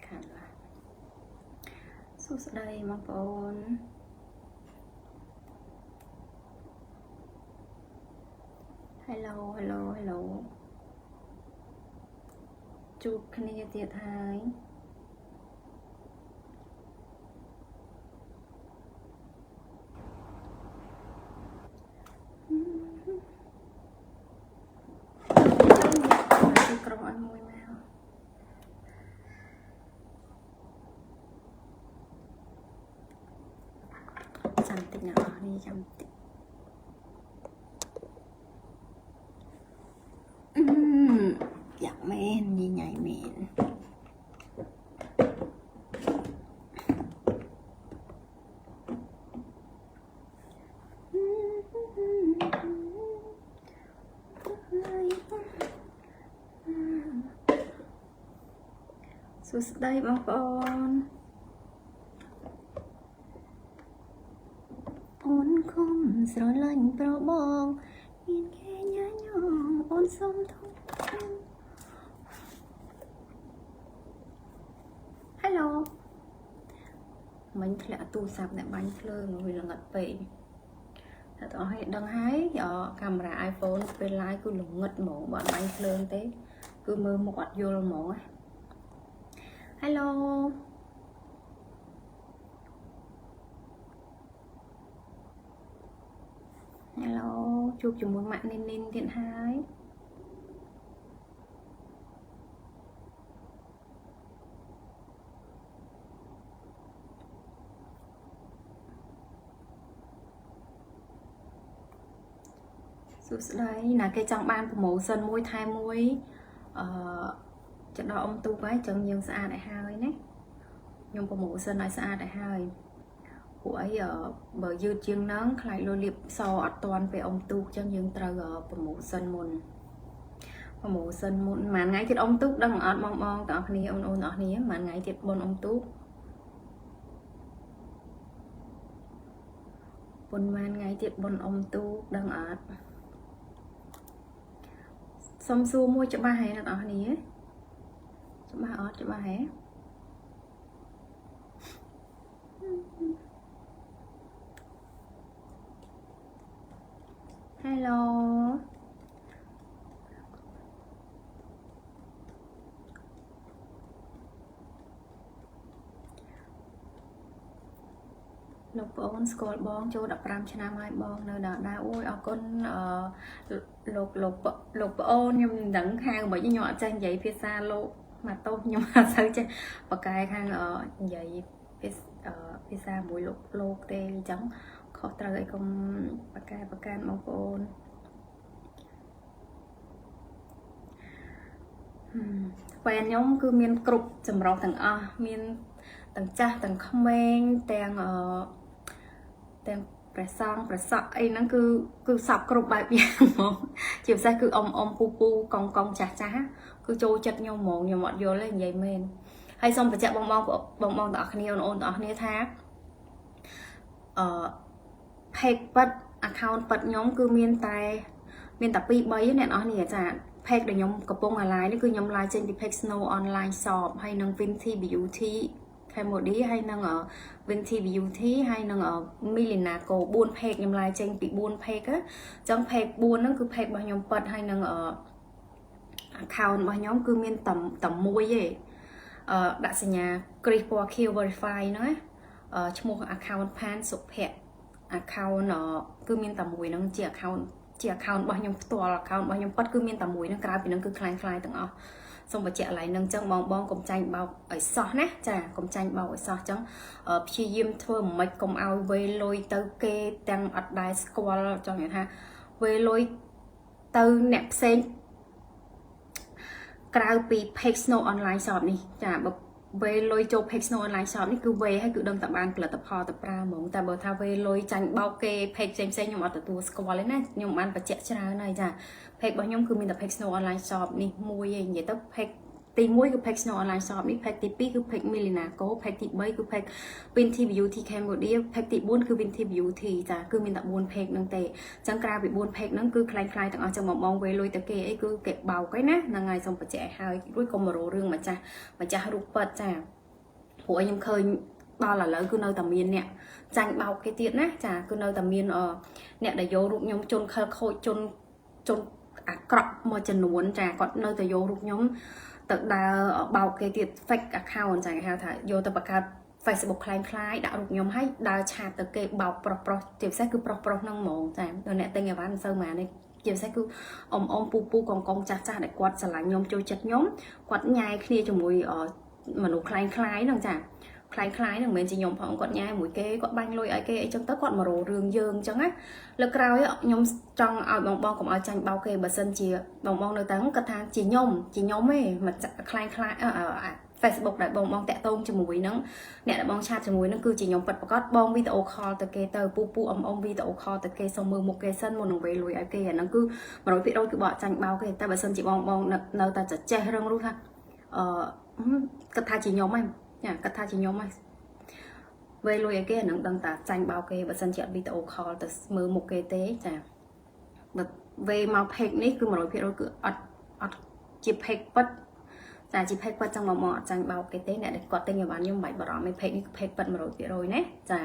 ខាងឡាសួស្តីបងប្អូន Hello ជួបគ្នាទៀតហើយក្រុមឲ្យមួយមកចាំតិចណាស់នេះចាំតិចយ៉ាងមែនញញៃមែនសួស្តីបងប្អូនអូនគុំស្រឡាញ់ប្របងមានគេញ៉ាញងអូនសុំធំHello មិញធ្លាក់ទូរស័ព្ទអ្នកបាញ់ភ្លើងវាល្ងិតពេកតែតោះឲ្យដឹងហើយកាមេរ៉ា iPhone ពេល live គឺល្ងិតហ្មងបើបាញ់ភ្លើងទេគឺមើលមុខអត់យល់ហ្មង Hello ជួបជាមួយម៉ាក់នីនទៀតហើយសួស្តីណាគេចង់បាន promotion មួយថែមមួយចដល់អ៊ំទូកហើយចឹងយើងស្អាតឲ្យហើយណាខ្ញុំ promotion ឲ្យស្អាតឲ្យហើយពួកអីបើយឺតជាងហ្នឹងខ្លាចលុយលាបសអត់តាន់ពេលអ៊ំទូកចឹងយើងត្រូវ promotion មុនមួយថ្ងៃទៀតអ៊ំទូកដឹងអត់បងទាំងអស់គ្នាអូនទាំងអស់គ្នាមួយថ្ងៃទៀតបុណ្យអ៊ំទូកប៉ុន្មានថ្ងៃទៀតបុណ្យអ៊ំទូកដឹងអត់សុំសួរមួយច្បាស់ហ៎អ្នកនរគ្នាច្បាស់អត់ច្បាស់ហ៎Hello លោកប្អូនស្គាល់បងចូល15ឆ្នាំហើយបងនៅដល់អូយអរគុណលោកប្អូនខ្ញុំមិនដឹងខាងមិនខ្ញុំអត់ចេះនិយាយភាសាលោកមកតោះខ្ញុំអត់សូវចេះបកកែខាងនិយាយភាសាមួយលោកទេអញ្ចឹងខុសត្រូវអីកុំបកកែប្រកាន់បងប្អូនពេលខ្ញុំគឺមានគ្រប់ចម្រុះទាំងអស់មានទាំងចាស់ទាំងក្មេងទាំងព្រះសង្ឃព្រះសក់អីហ្នឹងគឺសពគ្រប់បែបយ៉ាងហ្មងជាពិសេសគឺអ៊ំពូកងចាស់គឺចូលចិត្តខ្ញុំហ្មងខ្ញុំអត់យល់ទេនិយាយមែនហើយសូមបញ្ជាក់បងទាំងអស់គ្នាអូនទាំងអស់គ្នាថាpage ប៉ិត account ប៉ិតខ្ញុំគឺមានតែ 2-3 អ្នកនរគ្នាចា page ដែលខ្ញុំកំពុង live នេះគឺខ្ញុំ live ចេញពី page Snow Online Shop ហើយនឹង Vinty Beauty Camody ហើយនឹង Vinty Beauty ហើយនឹង Milena Co 4 page ខ្ញុំ live ចេញពី 4 page អញ្ចឹង page 4 ហ្នឹងគឺ page របស់ខ្ញុំប៉ិតហើយនឹង account របស់ខ្ញុំគឺមានតែមួយទេដាក់សញ្ញា Chris ពណ៌ខៀវ verify ហ្នឹងឈ្មោះ account Pan សុភ័ក្រ account គឺមានតែមួយហ្នឹងជា account របស់ខ្ញុំផ្ទាល់ account របស់ខ្ញុំប៉ិតគឺមានតែមួយហ្នឹងក្រៅពីហ្នឹងគឺคล้ายទាំងអស់សូមបញ្ជាក់កន្លែងហ្នឹងអញ្ចឹងបងកុំចាញ់បោកឲ្យសោះណាចាកុំចាញ់បោកឲ្យសោះអញ្ចឹងព្យាយាមធ្វើមិនកុំឲ្យវេលុយទៅគេទាំងអត់ដែរស្គាល់ចង់និយាយថាវេលុយទៅអ្នកផ្សេងក្រៅពី page Snow Online Shop នេះចាបើវេលុយចូល page Snow Online Shop នេះគឺវេហើយគឺដឹងតែបានផលិតផលទៅប្រើហ្មងតែបើថាវេលុយចាញ់បោកគេ page ផ្សេងខ្ញុំអត់ទទួលស្គាល់ទេណាខ្ញុំបានបញ្ជាក់ច្រើនហើយចា page របស់ខ្ញុំគឺមានតែ page Snow Online Shop នេះមួយឯងនិយាយទៅ page ទី1គឺ page Snow Online Shop នេះ page ទី2គឺ page Milina Co page ទី3គឺ page Vinty Beauty Cambodia page ទី4គឺ Vinty Beauty ចាគឺមានតែ4 page ហ្នឹងទេអញ្ចឹងក្រៅពី4 page ហ្នឹងគឺคล้ายៗទាំងអស់ចឹងបងវេលុយទៅគេអីគឺគេបោកឯណាហ្នឹងហើយសូមបញ្ជាក់ឲ្យហើយរួចកុំរោរឿងម្ចាស់រូបប៉ិតចាព្រោះខ្ញុំឃើញដល់ឥឡូវគឺនៅតែមានអ្នកចាញ់បោកគេទៀតណាចាគឺនៅតែមានអ្នកដែលយករូបខ្ញុំជន់ខិលខូចជន់អាក្រក់មួយចំនួនចាគាត់នៅតែយករូបខ្ញុំទៅដើរបោកគេទៀត fake account ចាគេហៅថាយកទៅបង្កើត Facebook คล้ายៗដាក់រូបខ្ញុំឲ្យដើរឆាតទៅគេបោកប្រុសជាពិសេសគឺប្រុសហ្នឹងហ្មងចាដល់អ្នកទិញអីវ៉ាន់មិនសូវម៉ានេះជាពិសេសគឺអ៊ំពូកងចាស់ដែលគាត់ស្រឡាញ់ខ្ញុំចូលចិត្តខ្ញុំគាត់ញ៉ែគ្នាជាមួយមនុស្សคล้ายៗហ្នឹងចាคล้ายៗហ្នឹងមិនមែនជាខ្ញុំផងគាត់ញ៉ែមួយគេគាត់បាញ់លុយឲ្យគេអីចឹងទៅគាត់មករោរឿងយើងចឹងណាលើក្រោយខ្ញុំចង់ឲ្យបងកុំឲ្យចាញ់បោកគេបើសិនជាបងនៅទាំងគាត់ថាជាខ្ញុំទេមិនคล้ายFacebook ដែលបងតាក់ទងជាមួយនឹងអ្នកដែលបងឆាតជាមួយនឹងគឺជាខ្ញុំពិតប្រាកដបងវីដេអូ call ទៅគេទៅពូអ៊ំវីដេអូ call ទៅគេសុំមើលមុខគេសិនមុននឹងវេលុយឲ្យគេអាហ្នឹងគឺ100%គឺបកចាញ់បោកគេតែបើសិនជាបងនៅតែចេះរឹងរូសថាគាត់ថាជាខ្ញុំហ្នឹងចាគាត់ថាជាខ្ញុំហ្នឹងវេលុយឲ្យគេអាហ្នឹងដឹងតែចាញ់បោកគេបើសិនជាអត់វីដេអូ call ទៅមើលមុខគេទេចាបើវេមក page នេះគឺ100%គឺអត់ជា page ពិតចាជា page ពិតចឹងមកអត់ចាញ់បោកគេទេអ្នកដែលគាត់ទិញឲ្យបានខ្ញុំមិនបាច់បារម្ភឯ page នេះគឺ page ពិត100%ណាចា